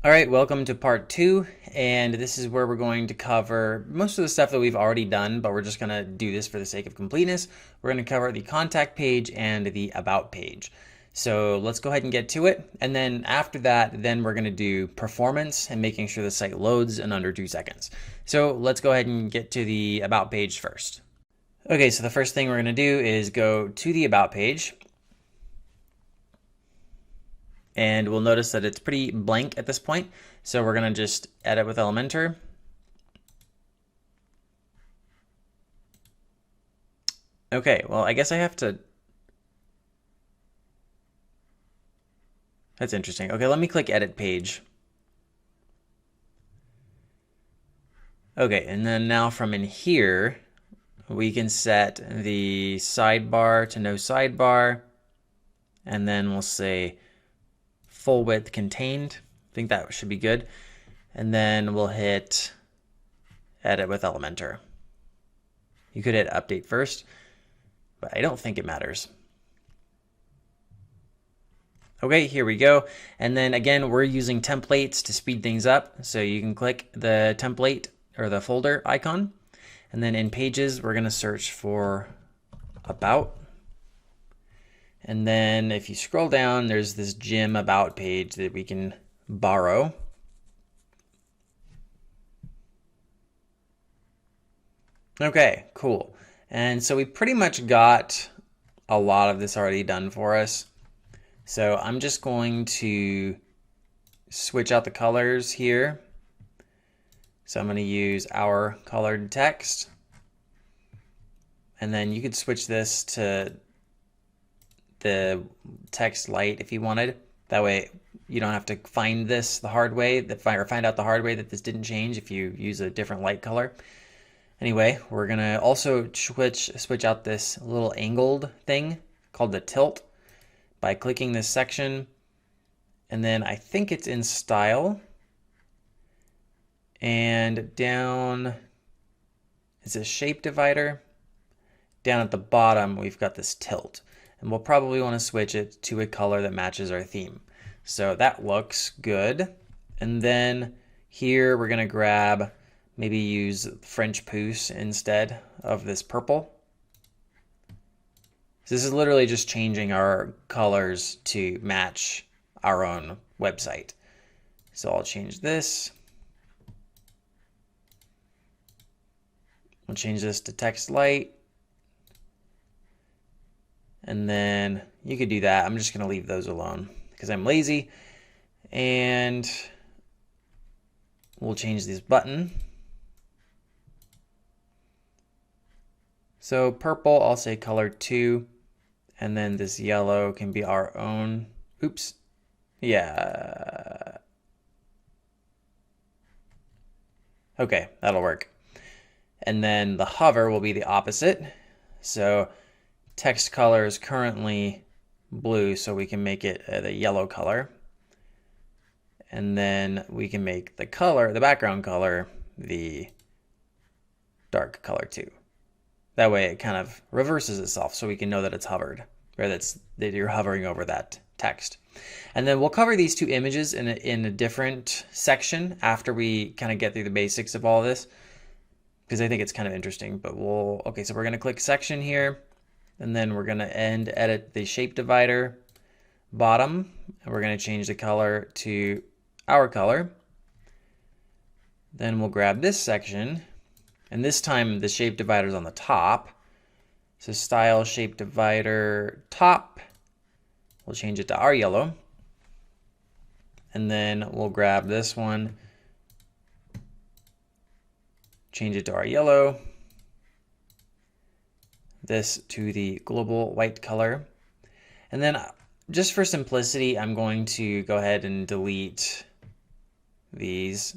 All right, welcome to part 2, and this is where we're going to cover most of the stuff that we've already done, but we're just going to do this for the sake of completeness. We're going to cover the contact page and the about page. So let's go ahead and get to it, and then after that, then we're going to do performance and making sure the site loads in under 2 seconds. So let's go ahead and get to the about page first. Okay, so the first thing we're going to do is go to the about page. And we'll notice that it's pretty blank at this point. So we're going to just edit with Elementor. Okay, well, I guess I have to... That's interesting. Okay, let me click Edit Page. Okay, and then now from in here, we can set the sidebar to no sidebar. And then we'll say full width contained. I think that should be good. And then we'll hit edit with Elementor. You could hit update first, but I don't think it matters. Okay, here we go. And then again, we're using templates to speed things up. So you can click the template or the folder icon. And then in pages, we're going to search for about. And then if you scroll down, there's this gym about page that we can borrow. Okay, cool. And so we pretty much got a lot of this already done for us. So I'm just going to switch out the colors here. So I'm going to use our colored text. And then you could switch this to the text light if you wanted. That way you don't have to find this the hard way, or find out the hard way that this didn't change if you use a different light color. Anyway, we're gonna also switch out this little angled thing called the tilt by clicking this section, and then I think it's in style, and down is a shape divider. Down at the bottom we've got this tilt. And we'll probably want to switch it to a color that matches our theme. So that looks good. And then here we're going to grab, maybe use French Pouce instead of this purple. So this is literally just changing our colors to match our own website. So I'll change this. We'll change this to text light. And then you could do that. I'm just going to leave those alone because I'm lazy. And we'll change this button. So purple, I'll say color 2. And then this yellow can be our own. Oops. Yeah. Okay, that'll work. And then the hover will be the opposite. So text color is currently blue, so we can make it the yellow color. And then we can make the color, the background color, the dark color too. That way it kind of reverses itself so we can know that it's hovered, or that you're hovering over that text. And then we'll cover these two images in a different section after we kind of get through the basics of all this, because I think it's kind of interesting. But okay, so we're going to click section here. And then we're going to edit the shape divider bottom. And we're going to change the color to our color. Then we'll grab this section. And this time the shape divider is on the top. So style shape divider top. We'll change it to our yellow. And then we'll grab this one. Change it to our yellow. This to the global white color. And then just for simplicity, I'm going to go ahead and delete these.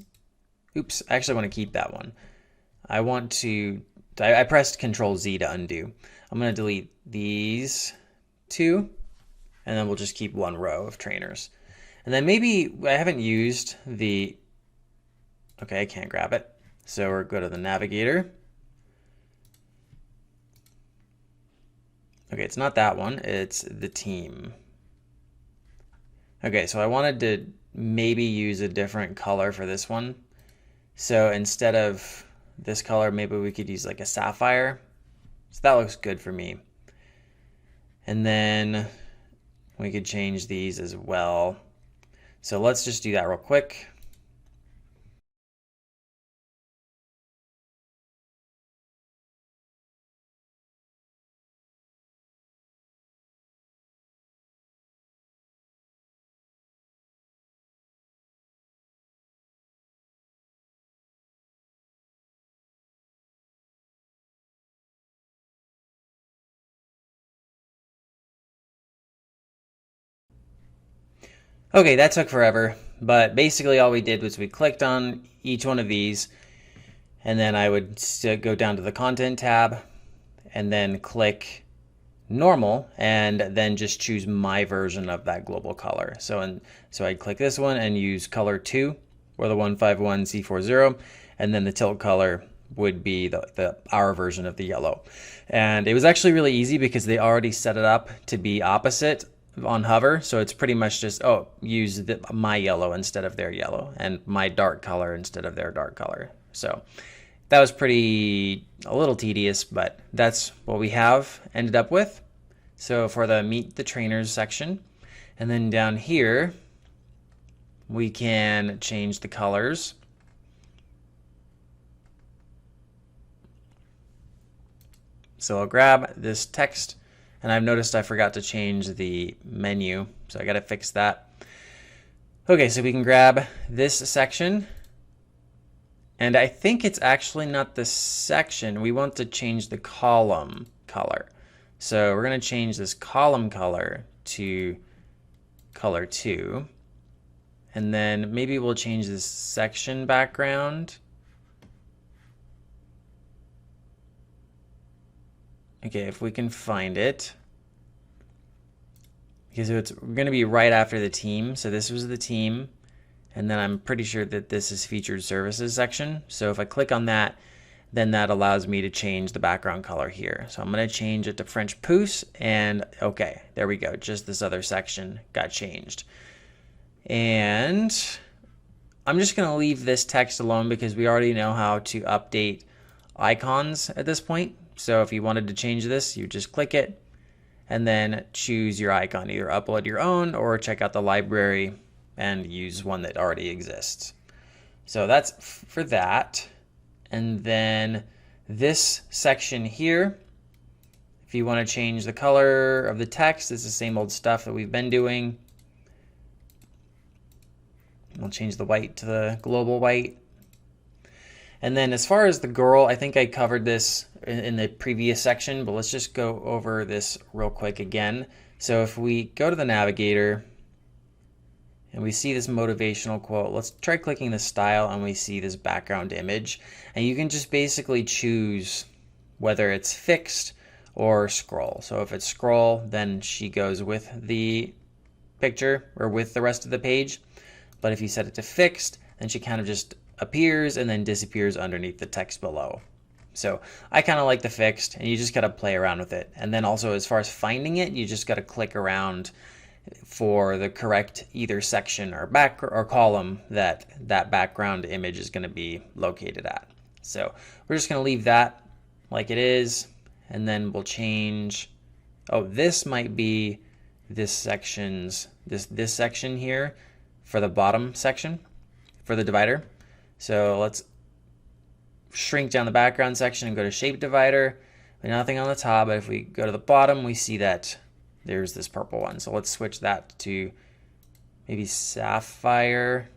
Oops, I actually want to keep that one. I pressed Control Z to undo. I'm going to delete these two, and then we'll just keep one row of trainers. And then maybe I haven't used the, okay, I can't grab it. So we'll go to the navigator. Okay, it's not that one, it's the team. Okay, so I wanted to maybe use a different color for this one. So instead of this color, maybe we could use like a sapphire. So that looks good for me. And then we could change these as well. So let's just do that real quick. Okay, that took forever, but basically all we did was we clicked on each one of these, and then I would go down to the content tab and then click normal, and then just choose my version of that global color. So I'd click this one and use color 2 or the 151C40, and then the tilt color would be our version of the yellow. And it was actually really easy because they already set it up to be opposite on hover, so it's pretty much just use my yellow instead of their yellow, and my dark color instead of their dark color. So that was a little tedious, but that's what we have ended up with. So for the meet the trainers section, and then down here we can change the colors. So I'll grab this text, and I've noticed I forgot to change the menu, so I got to fix that. Okay, so we can grab this section, and I think it's actually not the section. We want to change the column color. So we're going to change this column color to color 2, and then maybe we'll change this section background. Okay, if we can find it, because it's going to be right after the team. So this was the team, and then I'm pretty sure that this is featured services section. So if I click on that, then that allows me to change the background color here. So I'm going to change it to French Pouce, and okay, there we go. Just this other section got changed. And I'm just going to leave this text alone because we already know how to update icons at this point. So if you wanted to change this, you just click it and then choose your icon. Either upload your own or check out the library and use one that already exists. So that's for that. And then this section here, if you want to change the color of the text, it's the same old stuff that we've been doing. We'll change the white to the global white. And then as far as the girl, I think I covered this in the previous section, but let's just go over this real quick again. So if we go to the navigator and we see this motivational quote, let's try clicking the style and we see this background image. And you can just basically choose whether it's fixed or scroll. So if it's scroll, then she goes with the picture or with the rest of the page. But if you set it to fixed, then she kind of just appears and then disappears underneath the text below. So I kind of like the fixed, and you just got to play around with it. And then also as far as finding it, you just got to click around for the correct either section or back or column that background image is going to be located at. So we're just going to leave that like it is, and then we'll change. Oh, this might be this section's this section here for the bottom section for the divider. So let's shrink down the background section and go to shape divider. Nothing on the top, but if we go to the bottom, we see that there's this purple one. So let's switch that to maybe sapphire.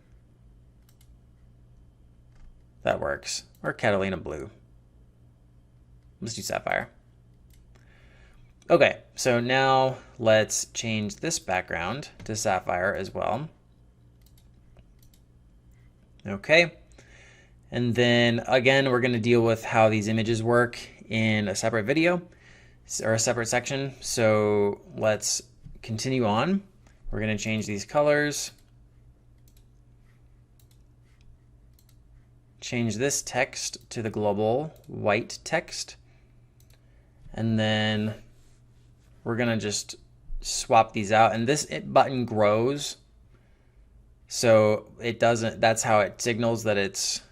That works. Or Catalina blue. Let's do sapphire. Okay, so now let's change this background to sapphire as well. Okay. And then again, we're going to deal with how these images work in a separate video or a separate section. So let's continue on. We're going to change these colors. Change this text to the global white text. And then we're going to just swap these out. And this button grows So it doesn't, that's how it signals that it's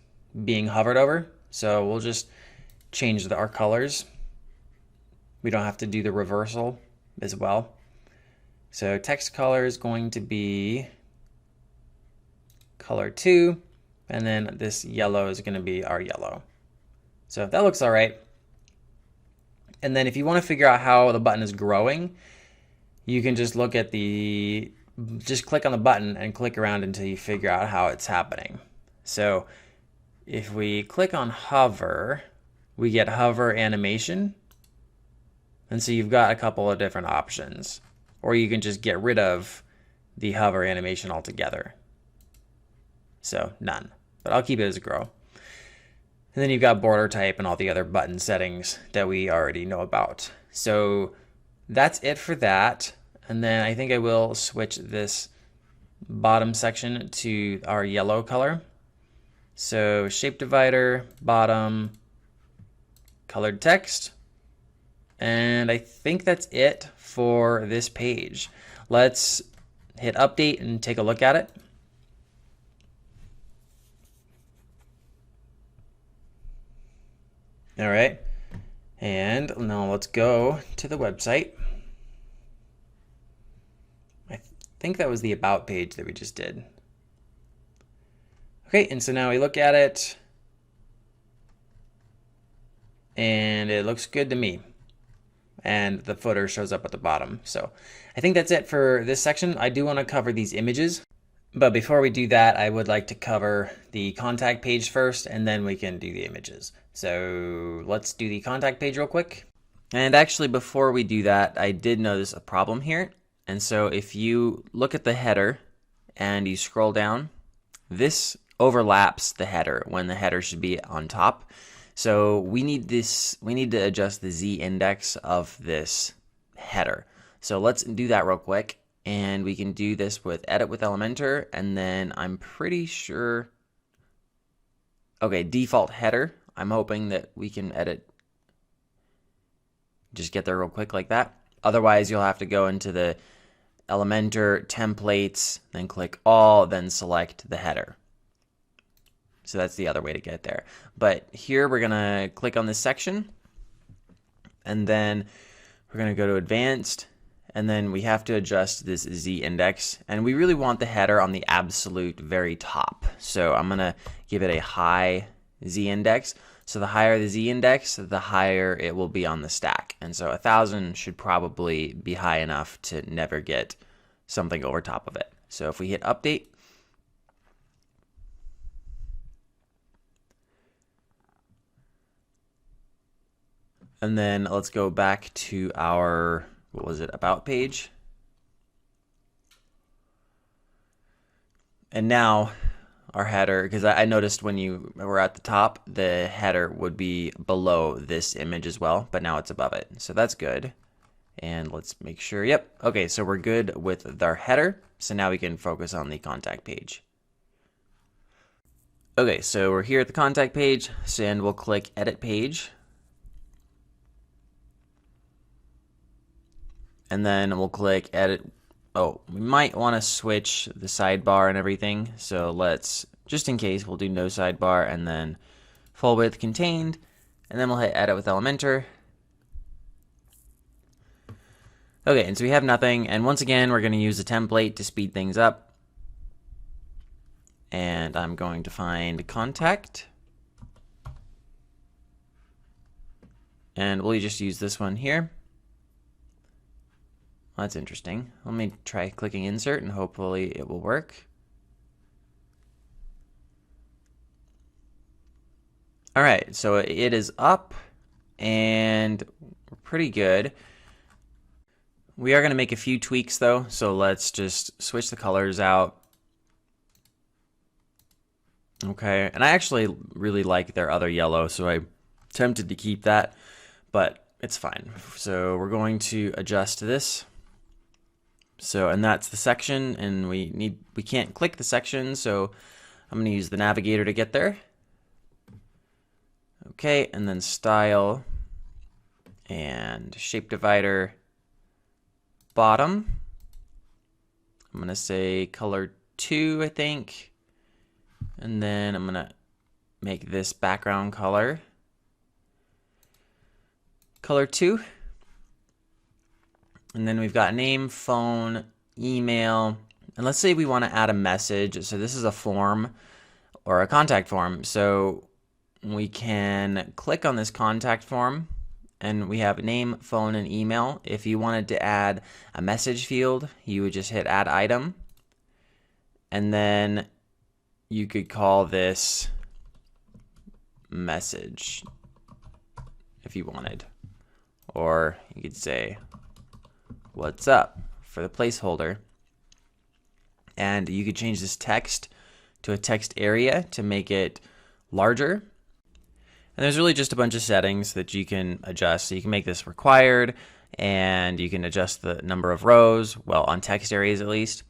being hovered over. So we'll just change our colors. We don't have to do the reversal as well. So text color is going to be color 2, and then this yellow is going to be our yellow. So that looks all right. And then if you want to figure out how the button is growing, you can just look at just click on the button and click around until you figure out how it's happening. So if we click on hover, we get hover animation. And so you've got a couple of different options. Or you can just get rid of the hover animation altogether. So none, but I'll keep it as a grow. And then you've got border type and all the other button settings that we already know about. So that's it for that. And then I think I will switch this bottom section to our yellow color. So shape divider, bottom, colored text. And I think that's it for this page. Let's hit update and take a look at it. All right, and now let's go to the website. I think that was the about page that we just did. Okay, and so now we look at it, and it looks good to me. And the footer shows up at the bottom. So I think that's it for this section. I do want to cover these images, but before we do that, I would like to cover the contact page first, and then we can do the images. So let's do the contact page real quick. And actually, before we do that, I did notice a problem here. And so if you look at the header and you scroll down, this overlaps the header when the header should be on top. So we need to adjust the Z index of this header. So let's do that real quick. And we can do this with edit with Elementor. And then I'm pretty sure, okay, default header. I'm hoping that we can edit, just get there real quick like that. Otherwise, you'll have to go into the Elementor templates, then click all, then select the header. So that's the other way to get there. But here we're gonna click on this section, and then we're gonna go to advanced, and then we have to adjust this Z index, and we really want the header on the absolute very top. So I'm gonna give it a high Z index. So the higher the Z index, the higher it will be on the stack. And so 1,000 should probably be high enough to never get something over top of it. So if we hit update, and then let's go back to our, what was it, about page. And now our header, because I noticed when you were at the top, the header would be below this image as well, but now it's above it. So that's good. And let's make sure, yep. Okay, so we're good with our header. So now we can focus on the contact page. Okay, so we're here at the contact page, and we'll click edit page. And then we'll click edit. Oh, we might want to switch the sidebar and everything. So let's, just in case, we'll do no sidebar and then full width contained. And then we'll hit edit with Elementor. Okay, and so we have nothing. And once again, we're going to use a template to speed things up. And I'm going to find contact. And we'll just use this one here. Well, that's interesting. Let me try clicking insert and hopefully it will work. All right, so it is up and we're pretty good. We are going to make a few tweaks though, so let's just switch the colors out. Okay, and I actually really like their other yellow, so I'm tempted to keep that, but it's fine. So we're going to adjust this. So, and that's the section, and we can't click the section, so I'm going to use the navigator to get there. Okay, and then style and shape divider bottom. I'm going to say color 2, I think. And then I'm gonna make this background color 2. And then we've got name, phone, email, and let's say we want to add a message. So this is a form or a contact form. So we can click on this contact form and we have name, phone, and email. If you wanted to add a message field, you would just hit add item. And then you could call this message if you wanted. Or you could say, what's up, for the placeholder. And you could change this text to a text area to make it larger. And there's really just a bunch of settings that you can adjust. So you can make this required, and you can adjust the number of rows, well, on text areas at least.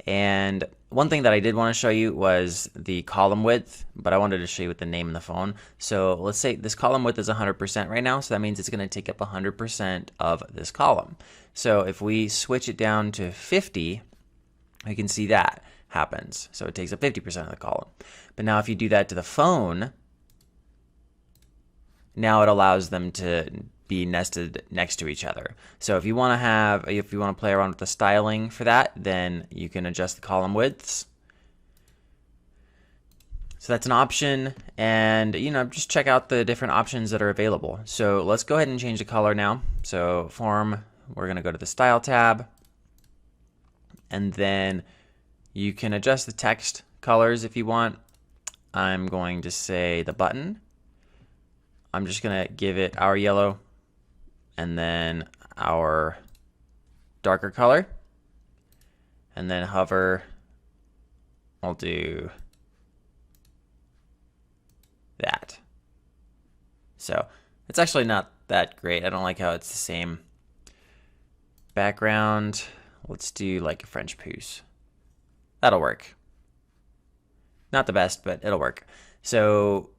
And one thing that I did want to show you was the column width, but I wanted to show you with the name and the phone. So let's say this column width is 100% right now, so that means it's going to take up 100% of this column. So if we switch it down to 50, we can see that happens. So it takes up 50% of the column. But now if you do that to the phone, now it allows them to be nested next to each other. So if you want to play around with the styling for that, then you can adjust the column widths. So that's an option, and just check out the different options that are available. So let's go ahead and change the color now. So form, we're going to go to the style tab, and then you can adjust the text colors if you want. I'm going to say the button. I'm just going to give it our yellow and then our darker color. And then hover, I'll do that. So it's actually not that great. I don't like how it's the same background. Let's do like a French pouce. That'll work. Not the best, but it'll work. So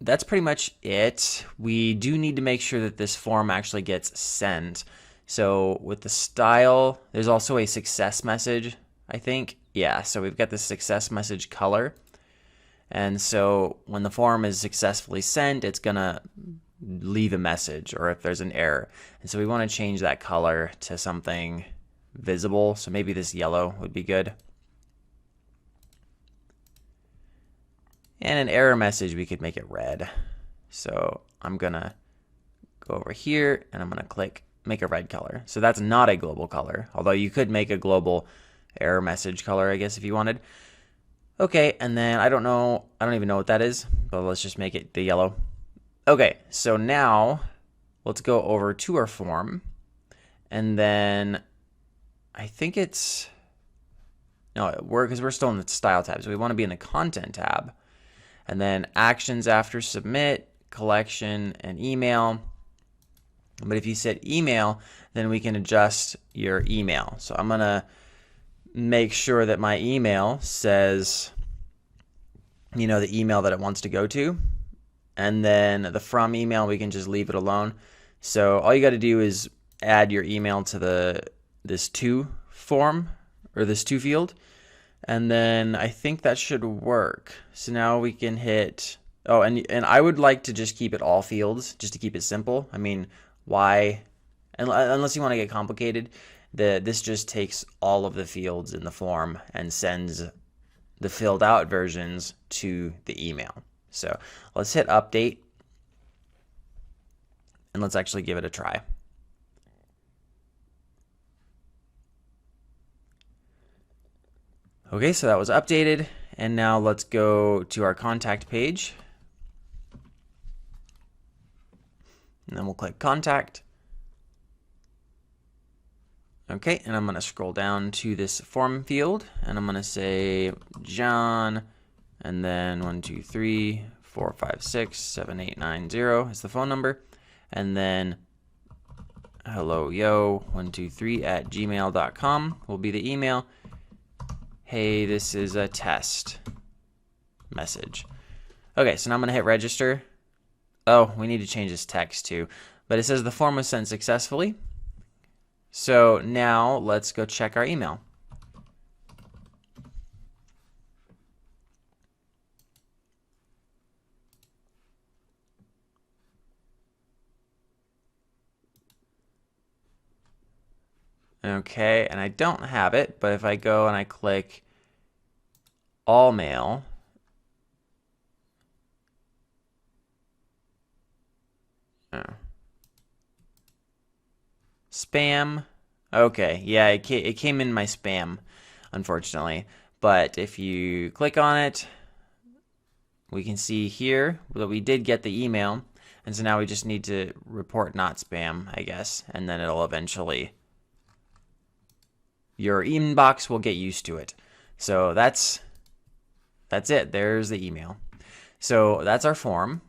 that's pretty much it. We do need to make sure that this form actually gets sent. So with the style, there's also a success message, I think. Yeah, so we've got the success message color. And so when the form is successfully sent, it's going to leave a message or if there's an error. And so we want to change that color to something visible. So maybe this yellow would be good. And an error message, we could make it red. So I'm going to go over here and I'm going to click make a red color. So that's not a global color, although you could make a global error message color, I guess, if you wanted. Okay, and then I don't even know what that is, but let's just make it the yellow. Okay, so now let's go over to our form. And then I think because we're still in the style tab, so we want to be in the content tab. And then actions after submit, collection, and email. But if you set email, then we can adjust your email. So I'm going to make sure that my email says, the email that it wants to go to. And then the from email, we can just leave it alone. So all you got to do is add your email to this to form or this to field. And then I think that should work. So now we can hit, and I would like to just keep it all fields just to keep it simple. I mean, why, unless you want to get complicated, this just takes all of the fields in the form and sends the filled out versions to the email. So let's hit update and let's actually give it a try. Okay, so that was updated, and now let's go to our contact page. And then we'll click contact. Okay, and I'm going to scroll down to this form field, and I'm going to say John, and then 1, 2, 3, 4, 5, 6, 7, 8, 9, 0 is the phone number, and then hello yo 123 at gmail.com will be the email. Hey, this is a test message. Okay, so now I'm going to hit register. Oh, we need to change this text too. But it says the form was sent successfully. So now let's go check our email. Okay, and I don't have it, but if I go and I click all mail, spam. Okay, yeah, it came in my spam, unfortunately. But if you click on it, we can see here that we did get the email. And so now we just need to report not spam, I guess. And then it'll eventually, your inbox will get used to it. So that's it. There's the email. So that's our form.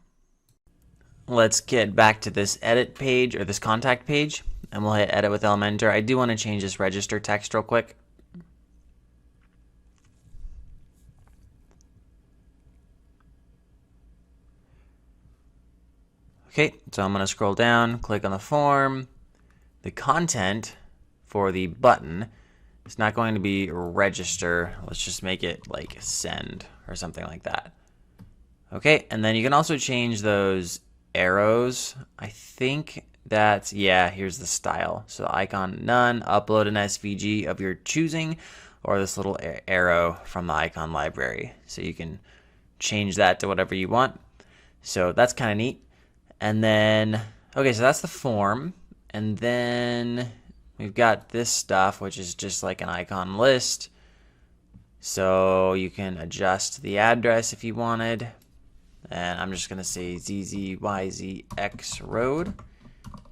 Let's get back to this edit page or this contact page, and we'll hit edit with Elementor. I do want to change this register text real quick. Okay, so I'm going to scroll down, click on the form. The content for the button is not going to be register. Let's just make it like send or something like that. Okay, and then you can also change those arrows. I think that's, yeah, here's the style. So icon none, upload an SVG of your choosing, or this little arrow from the icon library. So you can change that to whatever you want. So that's kind of neat. And then, okay, so that's the form. And then we've got this stuff, which is just like an icon list. So you can adjust the address if you wanted. And I'm just going to say ZZYZX Road,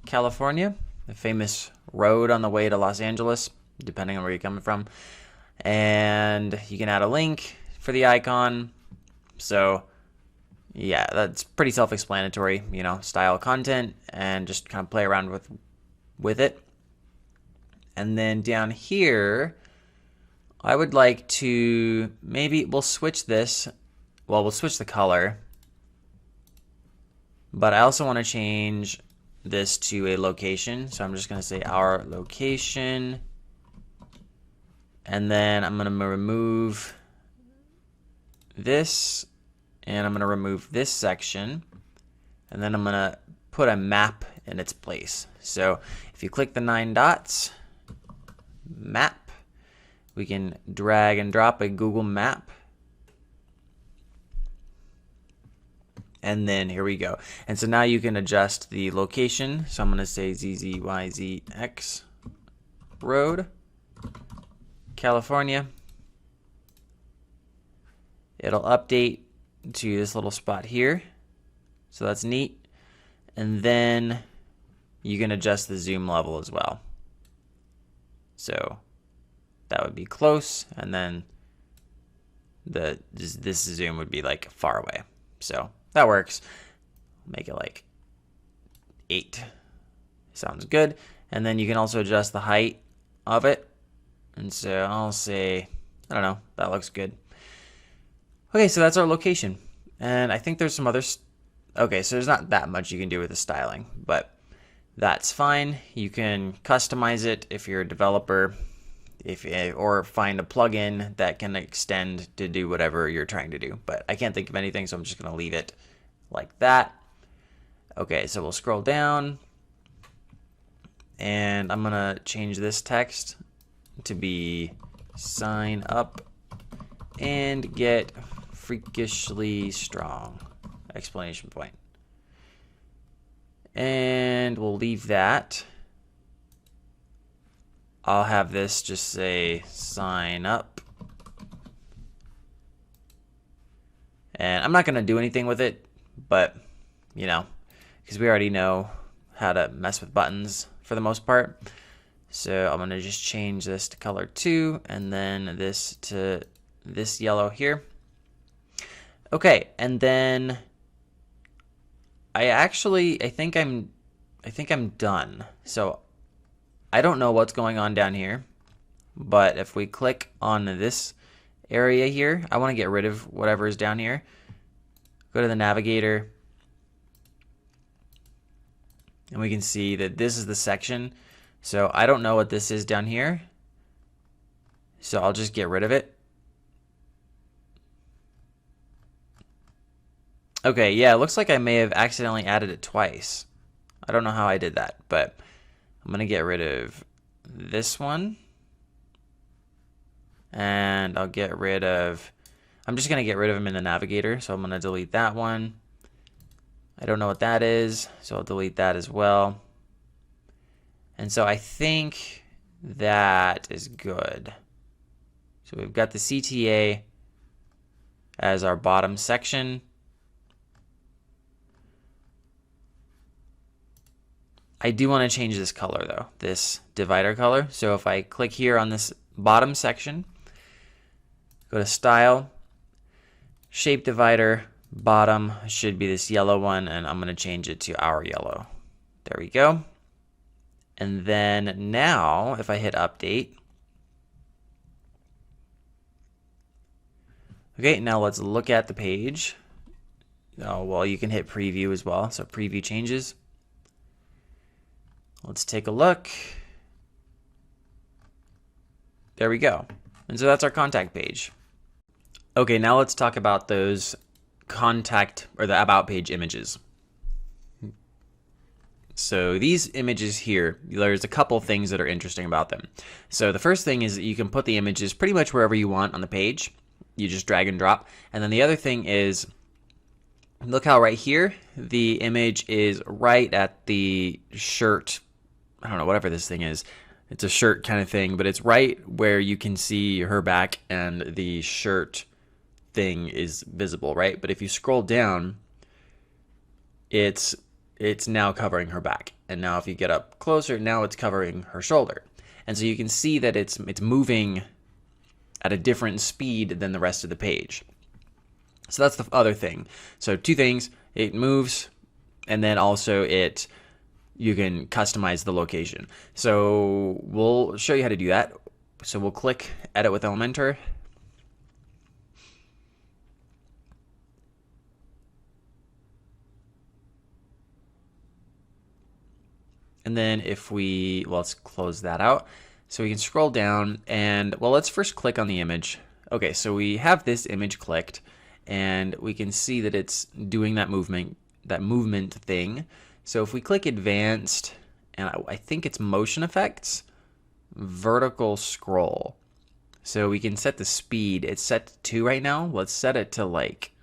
California, the famous road on the way to Los Angeles, depending on where you're coming from. And you can add a link for the icon. So yeah, that's pretty self-explanatory, you know, style content and just kind of play around with it. And then down here, I would like to, maybe we'll switch this. Well, we'll switch the color. But I also want to change this to a location. So I'm just going to say our location. And then I'm going to remove this. And I'm going to remove this section. And then I'm going to put a map in its place. So if you click the 9 dots, map, we can drag and drop a Google map. And then here we go. And so now you can adjust the location. So I'm going to say ZZYZX Road, California. It'll update to this little spot here. So that's neat. And then you can adjust the zoom level as well. So that would be close. And then this zoom would be like far away. So that works. Make it like 8. Sounds good. And then you can also adjust the height of it. And so I'll say, I don't know, that looks good. Okay, so that's our location. And I think there's some others. Okay, so there's not that much you can do with the styling, but that's fine. You can customize it if you're a developer, or find a plugin that can extend to do whatever you're trying to do. But I can't think of anything, so I'm just going to leave it like that. Okay, so we'll scroll down. And I'm going to change this text to be sign up and get freakishly strong! Explanation point. And we'll leave that. I'll have this just say sign up. And I'm not going to do anything with it, but, you know, because we already know how to mess with buttons for the most part. So I'm going to just change this to color 2 and then this to this yellow here. Okay, and then I think I'm done. So I don't know what's going on down here, but if we click on this area here, I want to get rid of whatever is down here. Go to the navigator, and we can see that this is the section. So I don't know what this is down here, so I'll just get rid of it. Okay, yeah, it looks like I may have accidentally added it twice. I don't know how I did that, but I'm going to get rid of this one. And I'll get rid of, I'm just going to get rid of them in the navigator. So I'm going to delete that one. I don't know what that is, so I'll delete that as well. And so I think that is good. So we've got the CTA as our bottom section. I do want to change this color though, this divider color. So if I click here on this bottom section, go to Style, Shape Divider, bottom should be this yellow one, and I'm going to change it to our yellow. There we go. And then now, if I hit Update, okay, now let's look at the page. Oh, well, you can hit Preview as well, so Preview changes. Let's take a look. There we go. And so that's our contact page. Okay, now let's talk about those contact or the about page images. So these images here, there's a couple things that are interesting about them. So the first thing is that you can put the images pretty much wherever you want on the page. You just drag and drop. And then the other thing is, look how right here, the image is right at the shirt. I don't know, whatever this thing is. It's a shirt kind of thing, but it's right where you can see her back and the shirt thing is visible, right? But if you scroll down, it's now covering her back. And now if you get up closer, now it's covering her shoulder. And so you can see that it's moving at a different speed than the rest of the page. So that's the other thing. So two things, it moves, and then also you can customize the location. So we'll show you how to do that. So we'll click Edit with Elementor. And then if we, well, let's close that out. So we can scroll down and, well, let's first click on the image. Okay, so we have this image clicked and we can see that it's doing that movement thing. So if we click Advanced, and I think it's Motion Effects, Vertical Scroll. So we can set the speed. It's set to 2 right now. Let's set it to like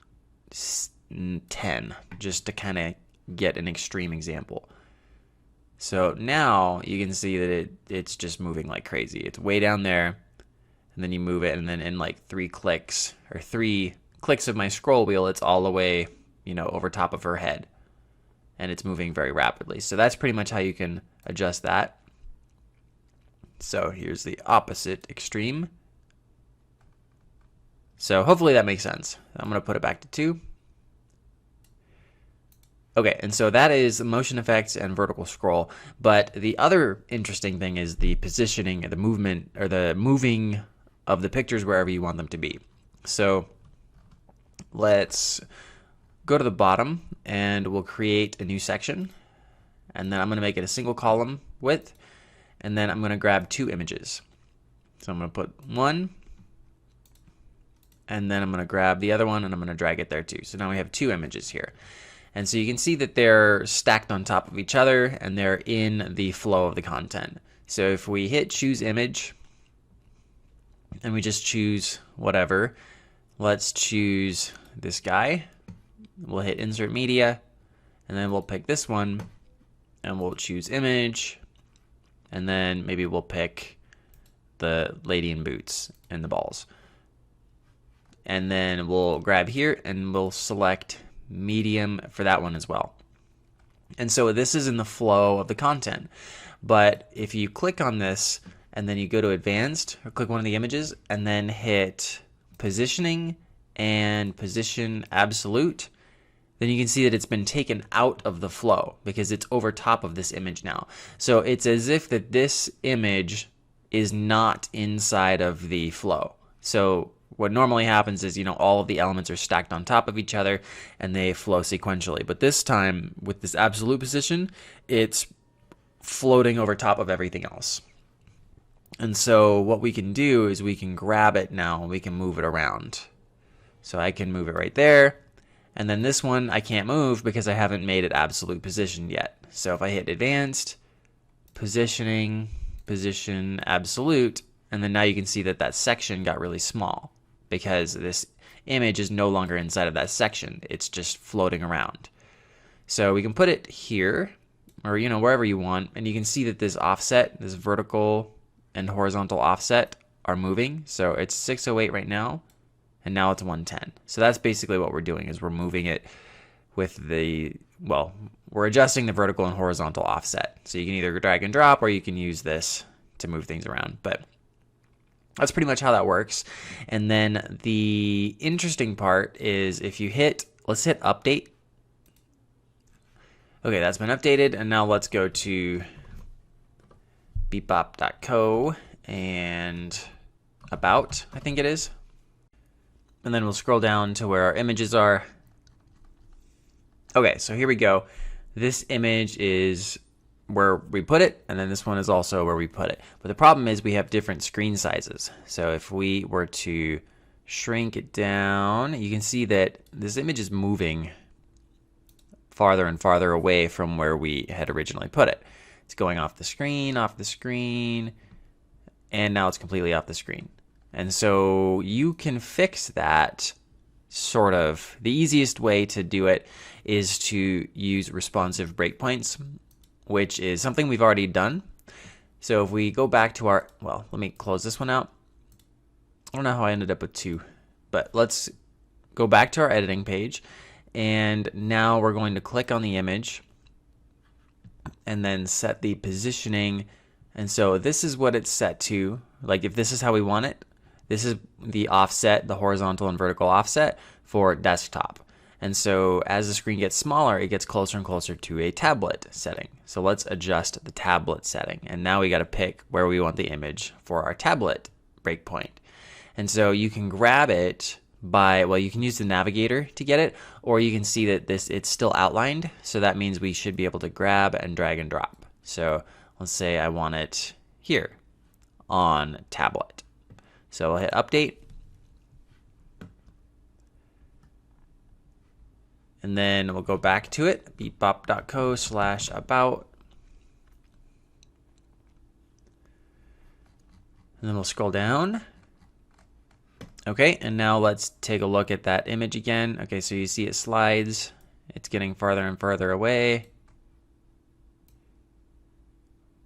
10, just to kind of get an extreme example. So now you can see that it's just moving like crazy. It's way down there, and then you move it, and then in like 3 clicks of my scroll wheel, it's all the way, over top of her head. And it's moving very rapidly. So that's pretty much how you can adjust that. So here's the opposite extreme. So hopefully that makes sense. I'm going to put it back to 2. Okay, and so that is motion effects and vertical scroll. But the other interesting thing is the positioning, the movement, or the moving of the pictures wherever you want them to be. So let's go to the bottom and we'll create a new section. And then I'm going to make it a single column width. And then I'm going to grab 2 images. So I'm going to put 1. And then I'm going to grab the other one and I'm going to drag it there too. So now we have 2 images here. And so you can see that they're stacked on top of each other and they're in the flow of the content. So if we hit choose image and we just choose whatever, let's choose this guy. We'll hit insert media and then we'll pick this one and we'll choose image, and then maybe we'll pick the lady in boots and the balls. And then we'll grab here and we'll select medium for that one as well. And so this is in the flow of the content. But if you click on this and then you go to advanced, or click one of the images and then hit positioning and position absolute, then you can see that it's been taken out of the flow because it's over top of this image now. So it's as if that this image is not inside of the flow. So what normally happens is, all of the elements are stacked on top of each other and they flow sequentially. But this time, with this absolute position, it's floating over top of everything else. And so what we can do is we can grab it now and we can move it around. So I can move it right there. And then this one I can't move because I haven't made it absolute position yet. So if I hit advanced, positioning, position absolute, and then now you can see that that section got really small because this image is no longer inside of that section. It's just floating around. So we can put it here, or wherever you want, and you can see that this offset, this vertical and horizontal offset are moving. So it's 608 right now, and now it's 110. So that's basically what we're doing, is we're moving it with we're adjusting the vertical and horizontal offset. So you can either drag and drop, or you can use this to move things around. But that's pretty much how that works. And then the interesting part is if you let's hit update. Okay, that's been updated. And now let's go to beepbop.co and about, I think it is. And then we'll scroll down to where our images are. Okay, so here we go. This image is where we put it, and then this one is also where we put it. But the problem is we have different screen sizes. So if we were to shrink it down, you can see that this image is moving farther and farther away from where we had originally put it. It's going off the screen, and now it's completely off the screen. And so you can fix that sort of. The easiest way to do it is to use responsive breakpoints, which is something we've already done. So if we go back to let me close this one out. I don't know how I ended up with 2, but let's go back to our editing page. And now we're going to click on the image and then set the positioning. And so this is what it's set to. Like if this is how we want it, this is the offset, the horizontal and vertical offset for desktop. And so as the screen gets smaller, it gets closer and closer to a tablet setting. So let's adjust the tablet setting. And now we got to pick where we want the image for our tablet breakpoint. And so you can grab it you can use the navigator to get it, or you can see that it's still outlined. So that means we should be able to grab and drag and drop. So let's say I want it here on tablet. So I'll hit update. And then we'll go back to it, beepbop.co/about. And then we'll scroll down. Okay, and now let's take a look at that image again. Okay, so you see it slides. It's getting farther and farther away.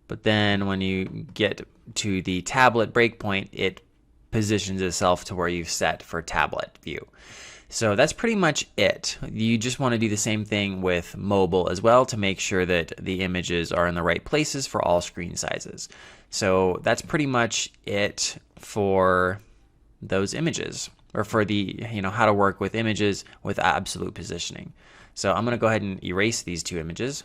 But then when you get to the tablet breakpoint, it positions itself to where you've set for tablet view. So that's pretty much it. You just want to do the same thing with mobile as well to make sure that the images are in the right places for all screen sizes. So that's pretty much it for those images, or for the how to work with images with absolute positioning. So I'm going to go ahead and erase these 2 images.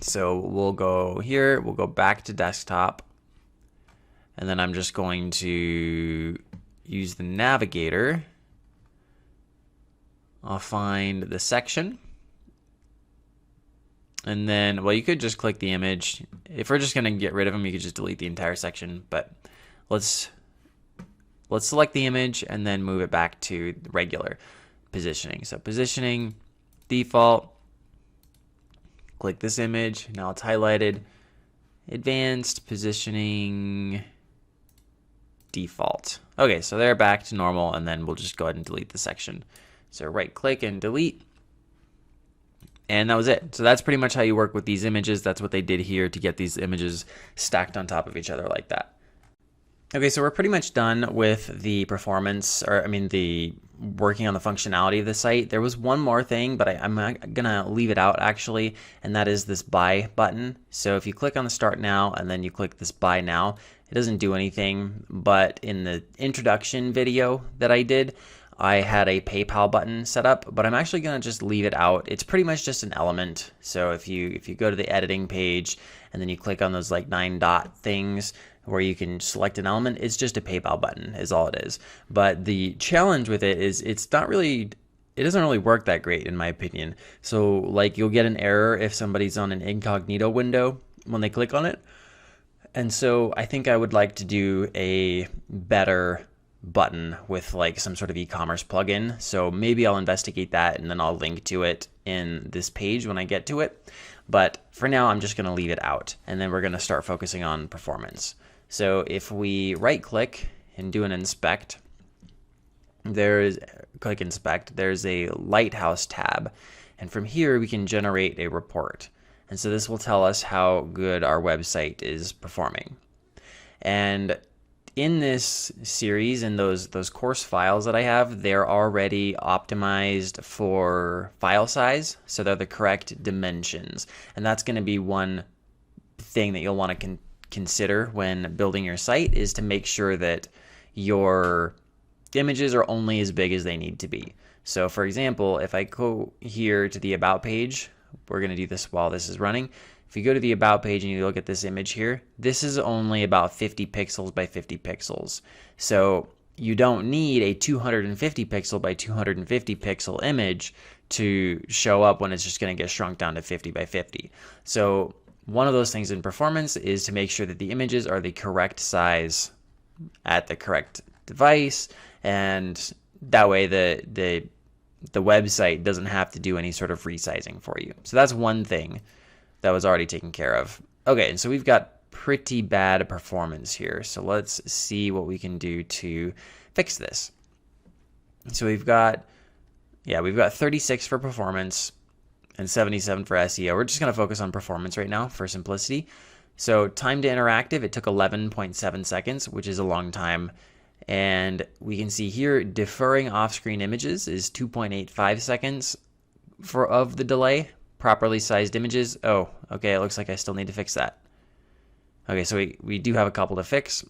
So we'll go here, we'll go back to desktop, and then I'm just going to use the navigator. I'll find the section, and then you could just click the image. If we're just going to get rid of them, you could just delete the entire section, but let's select the image and then move it back to regular positioning. So positioning, default, click this image. Now it's highlighted. Advanced positioning, default. Okay, so they're back to normal, and then we'll just go ahead and delete the section. So right click and delete. And that was it. So that's pretty much how you work with these images. That's what they did here to get these images stacked on top of each other like that. Okay, so we're pretty much done with the performance, the working on the functionality of the site. There was one more thing, but I'm gonna leave it out actually, and that is this buy button. So if you click on the start now and then you click this buy now, it doesn't do anything, but in the introduction video that I did, I had a PayPal button set up, but I'm actually gonna just leave it out. It's pretty much just an element. So if you go to the editing page and then you click on those 9 dot things where you can select an element, it's just a PayPal button is all it is. But the challenge with it is it doesn't really work that great in my opinion. So you'll get an error if somebody's on an incognito window when they click on it. And so I think I would like to do a better button with some sort of e-commerce plugin. So maybe I'll investigate that and then I'll link to it in this page when I get to it. but for now I'm just going to leave it out, and then we're going to start focusing on performance. So if we right click and do an inspect, click inspect, there's a lighthouse tab, and from here we can generate a report. And so this will tell us how good our website is performing. And in this series, in those course files that I have, they're already optimized for file size, so they're the correct dimensions. And that's going to be one thing that you'll want to consider when building your site, is to make sure that your images are only as big as they need to be. So for example, if I go here to the About page, we're going to do this while this is running. If you go to the About page and you look at this image here, this is only about 50 pixels by 50 pixels. So you don't need a 250 pixel by 250 pixel image to show up when it's just going to get shrunk down to 50 by 50. So one of those things in performance is to make sure that the images are the correct size at the correct device, and that way the website doesn't have to do any sort of resizing for you. So that's one thing that was already taken care of. Okay, and so we've got pretty bad performance here. So let's see what we can do to fix this. So we've got 36 for performance and 77 for SEO. We're just going to focus on performance right now for simplicity. So time to interactive, it took 11.7 seconds, which is a long time. And we can see here deferring off-screen images is 2.85 seconds of the delay. Properly sized images. Oh, okay, it looks like I still need to fix that. Okay, so we do have a couple to fix.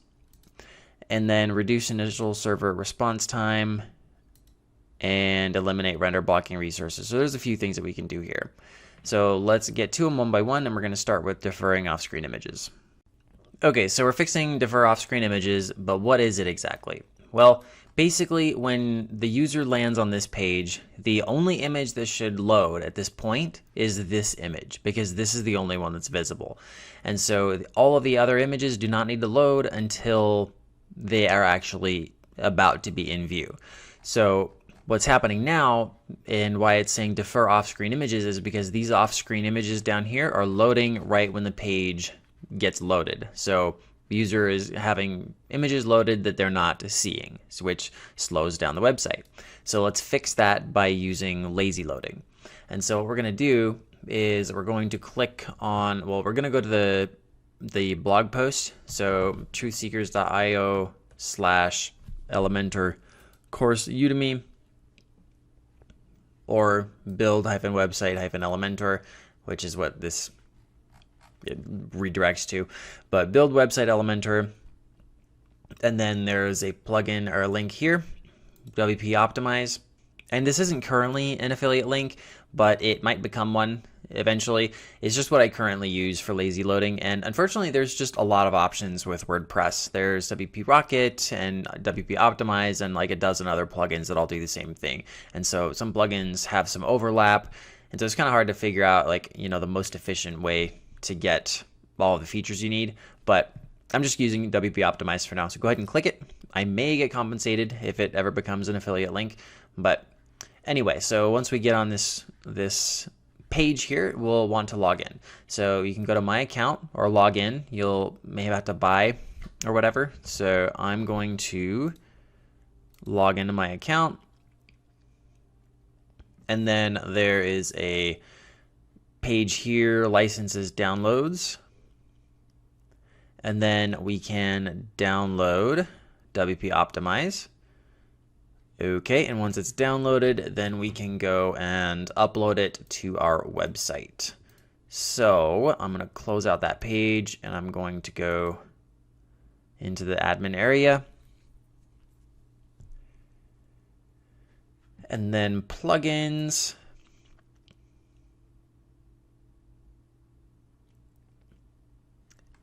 And then reduce initial server response time and eliminate render blocking resources. So there's a few things that we can do here. So let's get to them one by one, and we're going to start with deferring off-screen images. Okay, so we're fixing defer off-screen images, but what is it exactly? Well, basically when the user lands on this page, the only image that should load at this point is this image, because this is the only one that's visible. And so all of the other images do not need to load until they are actually about to be in view. So what's happening now, and why it's saying defer off-screen images, is because these off-screen images down here are loading right when the page gets loaded. So the user is having images loaded that they're not seeing, which slows down the website. So let's fix that by using lazy loading. And so what we're going to do is we're going to click on, well, we're going to go to the blog post. So truthseekers.io/Elementor course Udemy, or build-website-Elementor, which is what this it redirects to, but build website Elementor. And then there's a plugin or a link here, WP Optimize. And this isn't currently an affiliate link, but it might become one eventually. It's just what I currently use for lazy loading. And unfortunately, there's just a lot of options with WordPress. There's WP Rocket and WP Optimize and like a dozen other plugins that all do the same thing. And so some plugins have some overlap. And so it's kind of hard to figure out, like, you know, the most efficient way to get all of the features you need. But I'm just using WP Optimize for now. So go ahead and click it. I may get compensated if it ever becomes an affiliate link. But anyway, so once we get on this page here, we'll want to log in. So you can go to my account or log in. You'll may have to buy or whatever. So I'm going to log into my account. And then there is a page here, licenses downloads. And then we can download WP Optimize. Okay, and once it's downloaded, then we can go and upload it to our website. So I'm going to close out that page, and I'm going to go into the admin area. And then plugins.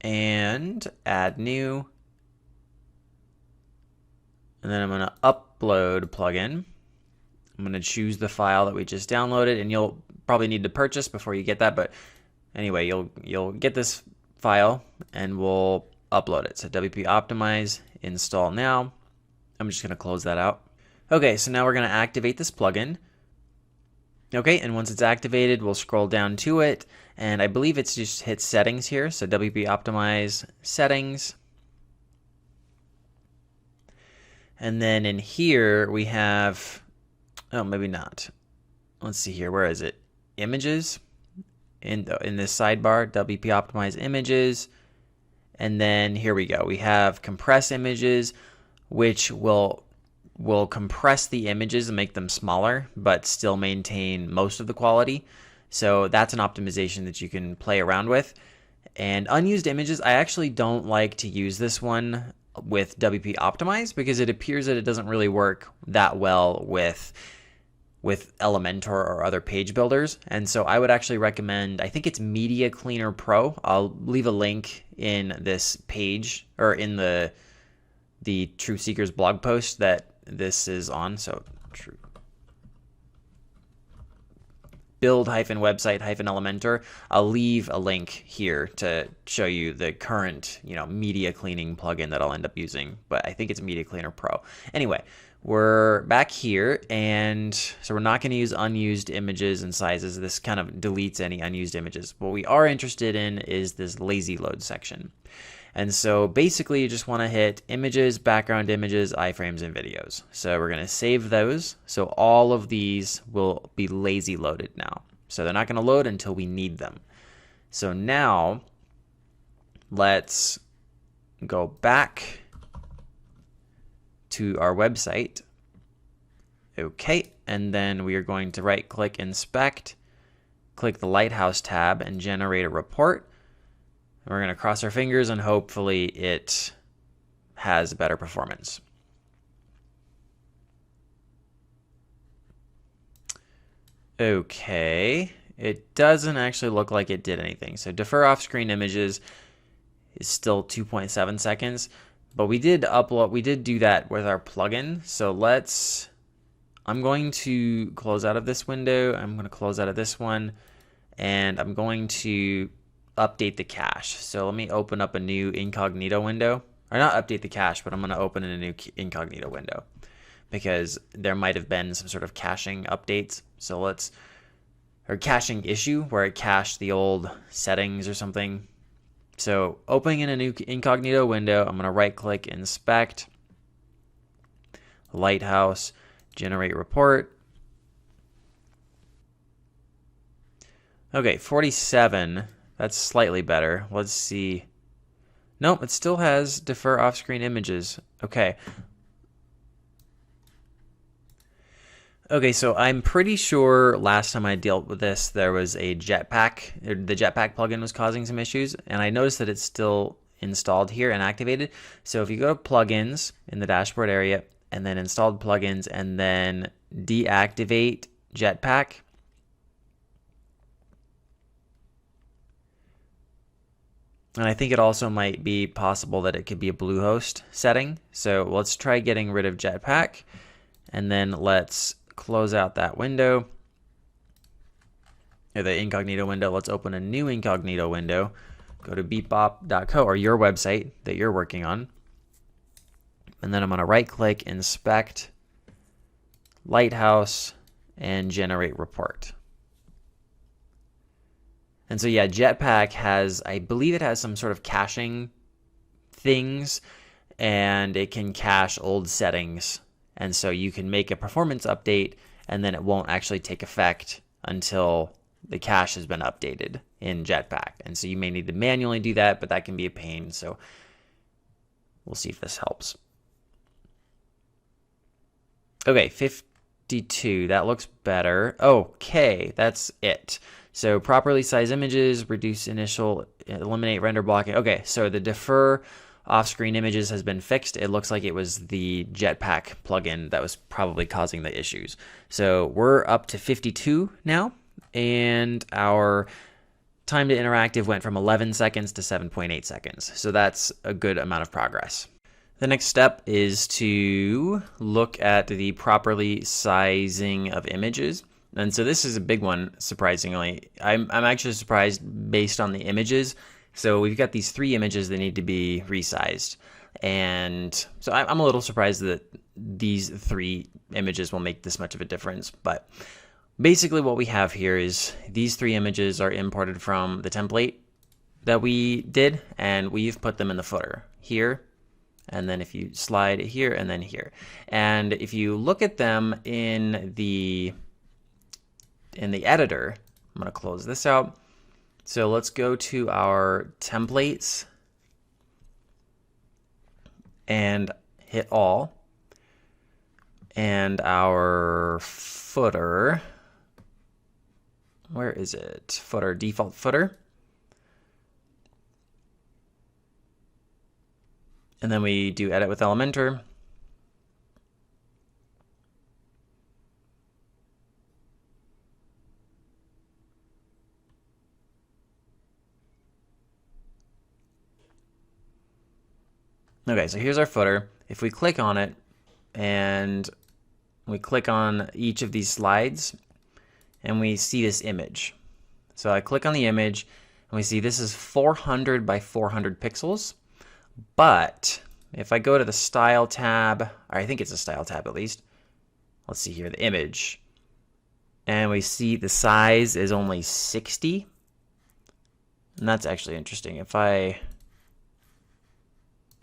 And add new. And then I'm going to upload plugin. I'm going to choose the file that we just downloaded, and you'll probably need to purchase before you get that. But anyway, you'll get this file, and we'll upload it. So WP Optimize, install now. I'm just going to close that out. Okay, so now we're going to activate this plugin. Okay, and once it's activated, we'll scroll down to it, and I believe it's just hit settings here. So WP Optimize settings. And then in here we have, oh, maybe not. Let's see here. Where is it? Images. In this sidebar, WP Optimize images. And then here we go. We have compress images, which will compress the images and make them smaller, but still maintain most of the quality. So that's an optimization that you can play around with. And unused images, I actually don't like to use this one with WP Optimize because it appears that it doesn't really work that well with Elementor or other page builders. And so I would actually recommend, I think it's Media Cleaner Pro. I'll leave a link in this page or in the Truth Seekers blog post that this is on. So build-website-Elementor. I'll leave a link here to show you the current, media cleaning plugin that I'll end up using, but I think it's Media Cleaner Pro. Anyway, we're back here, and so we're not going to use unused images and sizes. This kind of deletes any unused images. What we are interested in is this lazy load section. And so basically you just want to hit images, background images, iframes, and videos. So we're going to save those. So all of these will be lazy loaded now. So they're not going to load until we need them. So now let's go back to our website. Okay, and then we are going to right click inspect, click the Lighthouse tab and generate a report. We're going to cross our fingers and hopefully it has better performance. Okay, it doesn't actually look like it did anything. So defer off-screen images is still 2.7 seconds, but we did do that with our plugin. So I'm going to close out of this window. I'm going to close out of this one, and I'm going to update the cache. So let me open up a new incognito window, or not update the cache, but I'm going to open in a new incognito window because there might have been some sort of caching updates. So or caching issue where it cached the old settings or something. So opening in a new incognito window, I'm going to right click inspect, Lighthouse, generate report. Okay, 47. That's slightly better. Let's see. Nope, it still has defer off-screen images. Okay. Okay, so I'm pretty sure last time I dealt with this, there was a Jetpack. The Jetpack plugin was causing some issues, and I noticed that it's still installed here and activated. So if you go to Plugins in the dashboard area, and then Installed Plugins, and then Deactivate Jetpack, and I think it also might be possible that it could be a Bluehost setting. So let's try getting rid of Jetpack, and then let's close out that window, or the incognito window. Let's open a new incognito window. Go to beepbop.co, or your website that you're working on. And then I'm going to right click, inspect, Lighthouse, and generate report. And so yeah, Jetpack has, I believe it has some sort of caching things, and it can cache old settings. And so you can make a performance update, and then it won't actually take effect until the cache has been updated in Jetpack. And so you may need to manually do that, but that can be a pain. So we'll see if this helps. Okay, 52, that looks better. Okay, that's it. So properly size images, reduce initial, eliminate render blocking. Okay, so the defer off-screen images has been fixed. It looks like it was the Jetpack plugin that was probably causing the issues. So we're up to 52 now, and our time to interactive went from 11 seconds to 7.8 seconds. So that's a good amount of progress. The next step is to look at the properly sizing of images. And so this is a big one, surprisingly. I'm actually surprised based on the images. So we've got these 3 images that need to be resized. And so I'm a little surprised that these 3 images will make this much of a difference. But Basically what we have here is these 3 images are imported from the template that we did, and we've put them in the footer here. And then if you slide here and then here. And if you look at them in the editor, I'm going to close this out. So let's go to our templates and hit all. And our footer, where is it? Footer, default footer. And then we do edit with Elementor. Okay, so here's our footer. If we click on it and we click on each of these slides and we see this image. So I click on the image and we see this is 400 by 400 pixels. But if I go to the style tab, or I think it's a style tab at least. Let's see here, the image. And we see the size is only 60. And that's actually interesting. If I,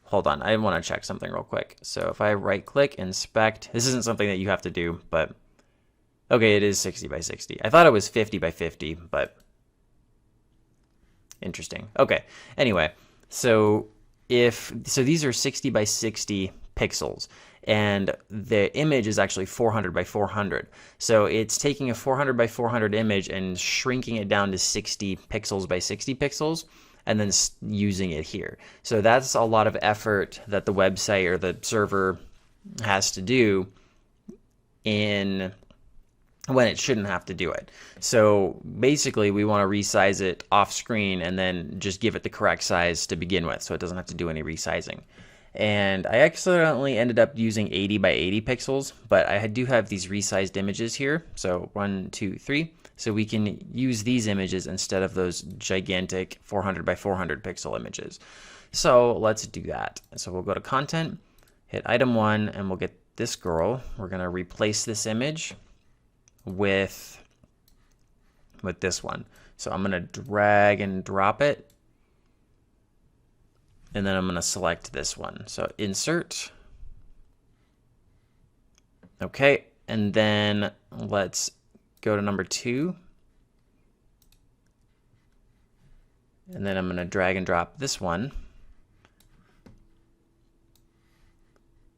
hold on, I want to check something real quick. So if I right click, inspect, this isn't something that you have to do, but okay, it is 60 by 60. I thought it was 50 by 50, but interesting. Okay, anyway, so these are 60 by 60 pixels, and the image is actually 400 by 400. So it's taking a 400 by 400 image and shrinking it down to 60 pixels by 60 pixels, and then using it here. So that's a lot of effort that the website or the server has to do in when it shouldn't have to do it. So basically we want to resize it off screen and then just give it the correct size to begin with, so it doesn't have to do any resizing. And I accidentally ended up using 80 by 80 pixels, but I do have these resized images here. So 1, 2, 3. So we can use these images instead of those gigantic 400 by 400 pixel images. So let's do that. So we'll go to content, hit item 1, and we'll get this girl. We're going to replace this image with this one. So I'm going to drag and drop it. And then I'm going to select this one. So insert. Okay. And then let's go to number 2. And then I'm going to drag and drop this one.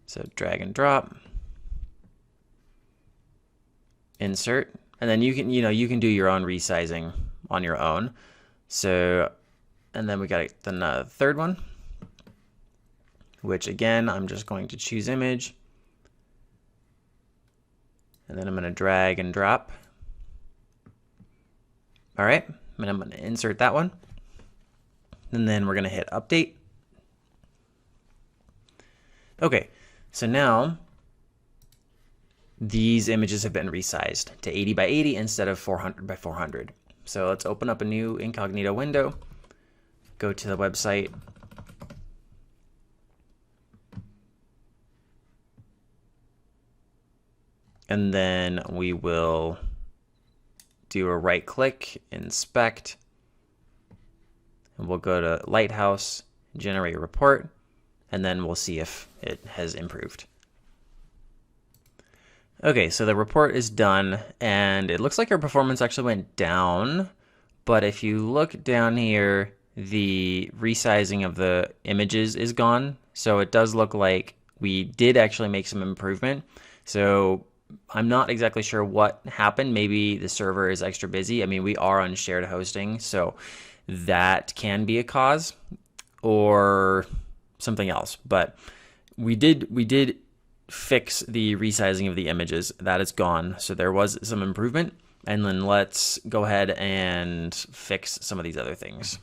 So drag and drop. Insert. And then you can do your own resizing on your own. So, and then we got the third one, which again, I'm just going to choose image. And then I'm going to drag and drop. All right, and I'm going to insert that one. And then we're going to hit update. Okay, so now these images have been resized to 80 by 80 instead of 400 by 400. So let's open up a new incognito window, go to the website, and then we will do a right click, inspect, and we'll go to Lighthouse, generate a report, and then we'll see if it has improved. Okay, so the report is done, and it looks like our performance actually went down, but if you look down here, the resizing of the images is gone, so it does look like we did actually make some improvement. So I'm not exactly sure what happened. Maybe the server is extra busy. I mean, we are on shared hosting, so that can be a cause, or something else, but we did fix the resizing of the images. That is gone, so there was some improvement. And then let's go ahead and fix some of these other things.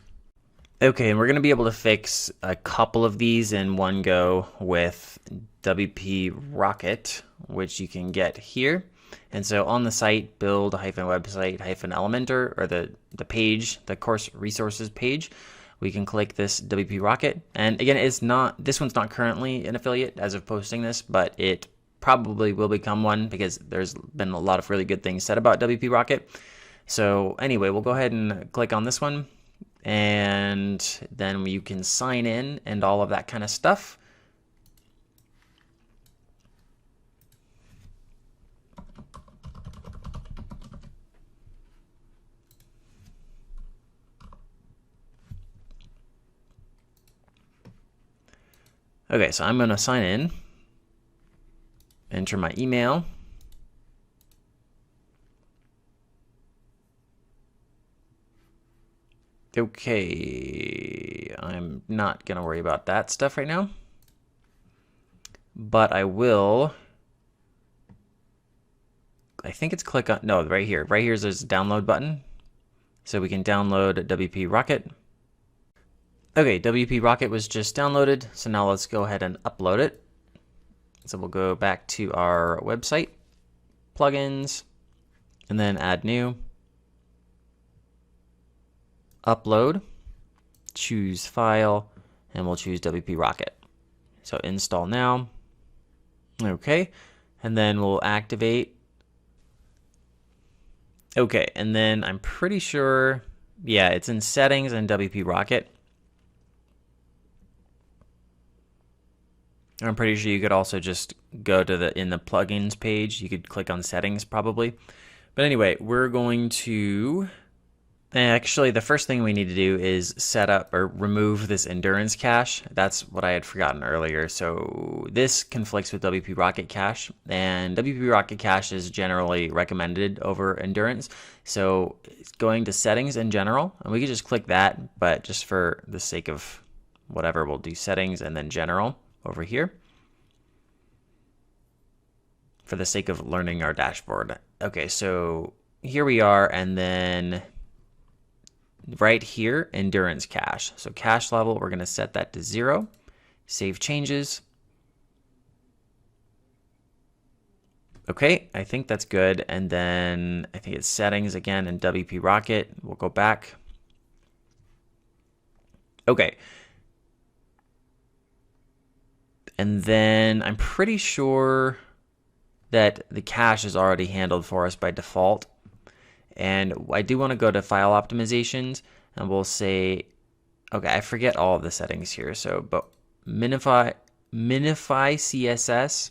Okay, and we're going to be able to fix a couple of these in one go with WP Rocket, which you can get here. And so on the site, build-website-Elementor, or the page, the course resources page, we can click this WP Rocket. And again, this one's not currently an affiliate as of posting this, but it probably will become one because there's been a lot of really good things said about WP Rocket. So anyway, we'll go ahead and click on this one, and then you can sign in and all of that kind of stuff. Okay, so I'm going to sign in, enter my email. Okay, I'm not going to worry about that stuff right now, but I will, I think it's click on, no, right here. Right here is there's a download button, so we can download WP Rocket. Okay, WP Rocket was just downloaded, so now let's go ahead and upload it. So we'll go back to our website, plugins, and then add new, upload, choose file, and we'll choose WP Rocket. So install now. Okay, and then we'll activate. Okay, and then I'm pretty sure, yeah, it's in settings and WP Rocket. I'm pretty sure you could also just go to in the plugins page, you could click on settings probably. But anyway, we're going to, actually the first thing we need to do is set up or remove this endurance cache. That's what I had forgotten earlier. So this conflicts with WP Rocket cache, and WP Rocket cache is generally recommended over endurance. So it's going to settings in general, and we can just click that, but just for the sake of whatever, we'll do settings and then general over here for the sake of learning our dashboard. Okay, so here we are, and then right here, endurance cache. So cache level, we're going to set that to 0. Save changes. Okay, I think that's good. And then I think it's settings again in WP Rocket. We'll go back. Okay. And then I'm pretty sure that the cache is already handled for us by default. And I do want to go to file optimizations, and we'll say, okay, I forget all of the settings here. So, but minify CSS.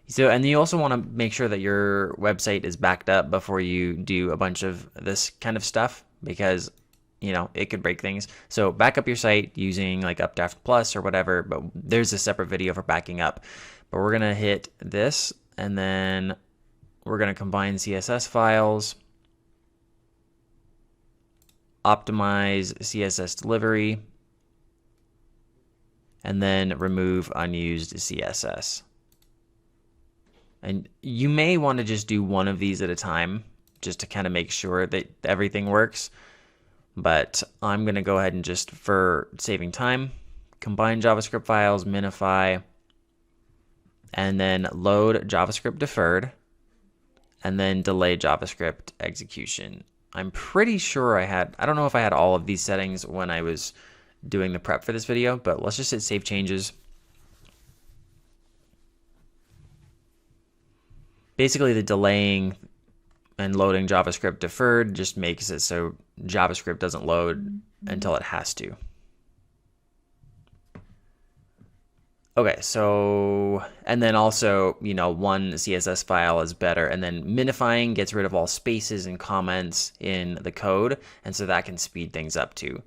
So, and you also want to make sure that your website is backed up before you do a bunch of this kind of stuff, because you know, it could break things. So back up your site using like Updraft Plus or whatever, but there's a separate video for backing up. But we're going to hit this, and then we're going to combine CSS files, optimize CSS delivery, and then remove unused CSS. And you may want to just do one of these at a time just to kind of make sure that everything works. But I'm going to go ahead and just, for saving time, combine JavaScript files, minify, and then load JavaScript deferred, and then delay JavaScript execution. I'm pretty sure I don't know if I had all of these settings when I was doing the prep for this video, but let's just hit save changes. Basically, the delaying and loading JavaScript deferred just makes it so JavaScript doesn't load until it has to. Okay, so, and then also, you know, one CSS file is better, and then minifying gets rid of all spaces and comments in the code, and so that can speed things up too.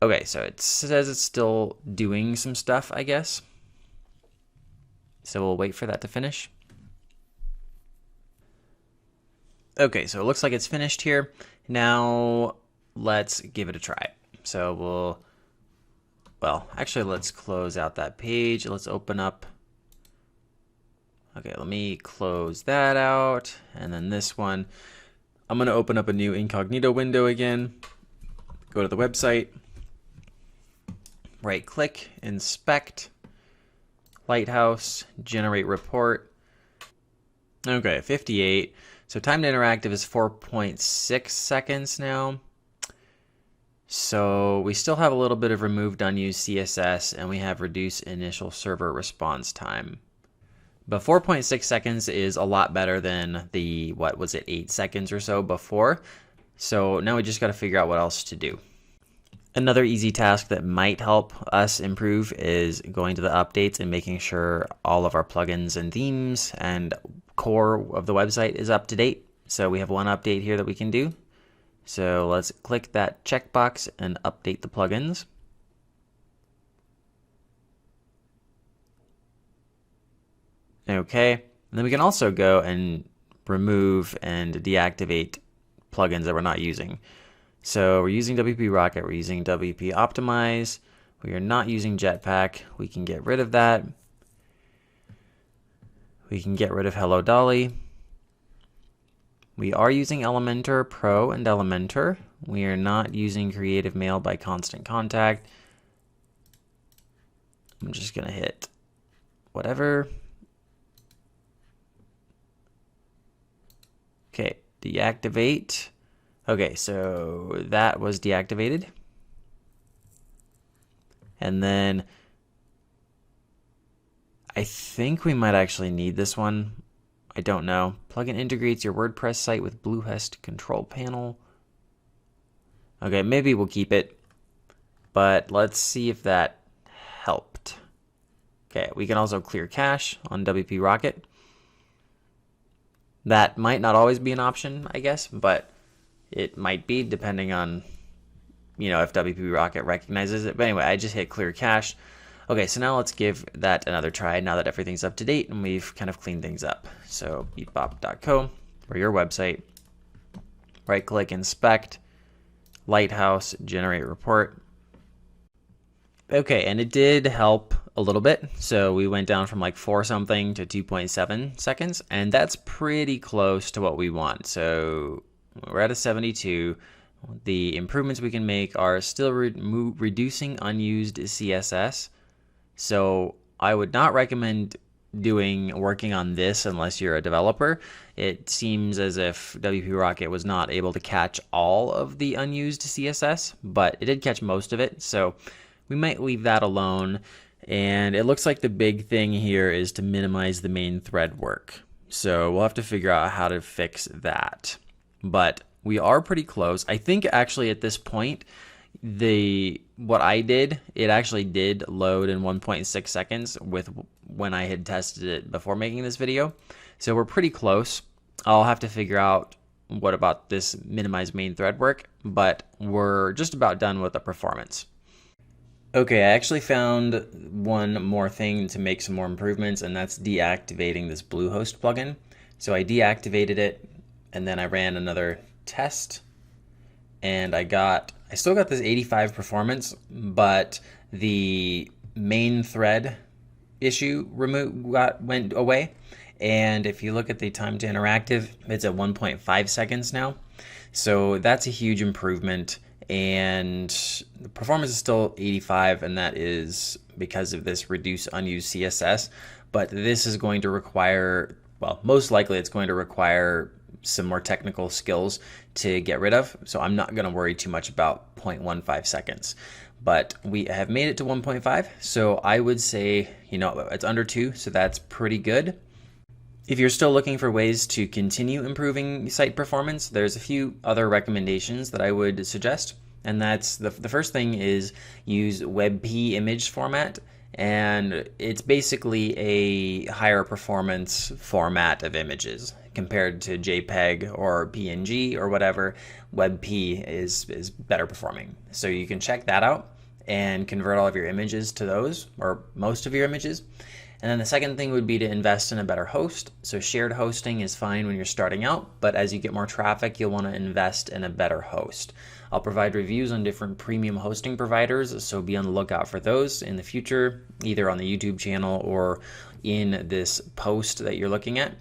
Okay, so it says it's still doing some stuff, I guess. So we'll wait for that to finish. Okay, so it looks like it's finished here. Now let's give it a try. So well, actually let's close out that page. Let's open up. Okay, let me close that out. And then this one, I'm gonna open up a new incognito window again. Go to the website, right click, inspect, Lighthouse, generate report. Okay, 58. So time to interactive is 4.6 seconds now. So we still have a little bit of removed unused CSS, and we have reduced initial server response time. But 4.6 seconds is a lot better than the, what was it, 8 seconds or so before. So now we just got to figure out what else to do. Another easy task that might help us improve is going to the updates and making sure all of our plugins and themes and core of the website is up to date. So we have one update here that we can do. So let's click that checkbox and update the plugins. Okay, and then we can also go and remove and deactivate plugins that we're not using. So we're using WP Rocket, we're using WP Optimize, we are not using Jetpack, we can get rid of that. We can get rid of Hello Dolly. We are using Elementor Pro and Elementor. We are not using Creative Mail by Constant Contact. I'm just gonna hit whatever. Okay, deactivate. Okay, so that was deactivated. And then I think we might actually need this one. I don't know. Plugin integrates your WordPress site with Bluehost control panel. Okay, maybe we'll keep it, but let's see if that helped. Okay, we can also clear cache on WP Rocket. That might not always be an option, I guess, but it might be depending on, if WP Rocket recognizes it. But anyway, I just hit clear cache. Okay, so now let's give that another try now that everything's up to date and we've kind of cleaned things up. So beatbop.co for your website. Right click, inspect, Lighthouse, generate report. Okay, and it did help a little bit. So we went down from like 4 something to 2.7 seconds, and that's pretty close to what we want. So we're at a 72. The improvements we can make are still reducing unused CSS. So I would not recommend working on this unless you're a developer. It seems as if WP Rocket was not able to catch all of the unused CSS, but it did catch most of it. So we might leave that alone. And it looks like the big thing here is to minimize the main thread work. So we'll have to figure out how to fix that. But we are pretty close. I think actually at this point, what I did, it actually did load in 1.6 seconds with when I had tested it before making this video. So we're pretty close. I'll have to figure out what about this minimize main thread work, but we're just about done with the performance. Okay, I actually found one more thing to make some more improvements, and that's deactivating this Bluehost plugin. So I deactivated it, and then I ran another test, and I still got this 85 performance, but the main thread issue went away. And if you look at the time to interactive, it's at 1.5 seconds now. So that's a huge improvement. And the performance is still 85, and that is because of this reduce unused CSS. But this is going to require, well, most likely it's going to require some more technical skills to get rid of. So I'm not going to worry too much about 0.15 seconds. But we have made it to 1.5. So I would say, it's under 2, so that's pretty good. If you're still looking for ways to continue improving site performance, there's a few other recommendations that I would suggest. And that's the first thing is use WebP image format. And it's basically a higher performance format of images compared to JPEG or PNG or whatever. WebP is better performing. So you can check that out and convert all of your images to those, or most of your images. And then the second thing would be to invest in a better host. So shared hosting is fine when you're starting out, but as you get more traffic, you'll want to invest in a better host. I'll provide reviews on different premium hosting providers, so be on the lookout for those in the future, either on the YouTube channel or in this post that you're looking at.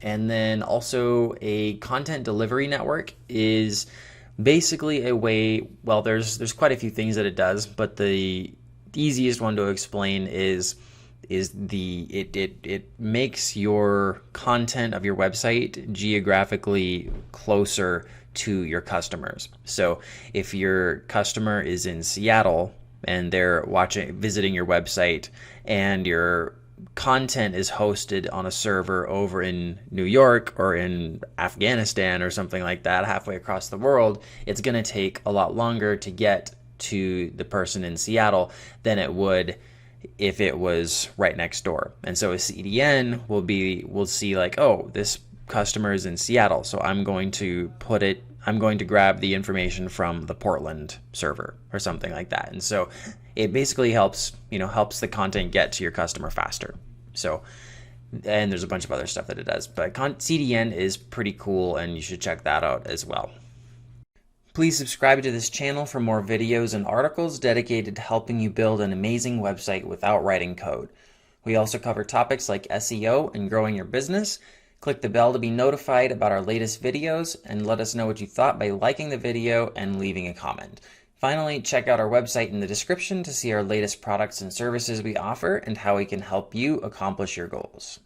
And then also a content delivery network is basically a way, well, there's quite a few things that it does, but the easiest one to explain is it makes your content of your website geographically closer to your customers. So if your customer is in Seattle and they're visiting your website, and your content is hosted on a server over in New York or in Afghanistan or something like that, halfway across the world, it's going to take a lot longer to get to the person in Seattle than it would if it was right next door. And so a CDN will see like, oh, this customer is in Seattle, so I'm going to grab the information from the Portland server or something like that. And so it basically helps the content get to your customer faster. So, and there's a bunch of other stuff that it does, but CDN is pretty cool and you should check that out as well. Please subscribe to this channel for more videos and articles dedicated to helping you build an amazing website without writing code. We also cover topics like SEO and growing your business. Click the bell to be notified about our latest videos, and let us know what you thought by liking the video and leaving a comment. Finally, check out our website in the description to see our latest products and services we offer and how we can help you accomplish your goals.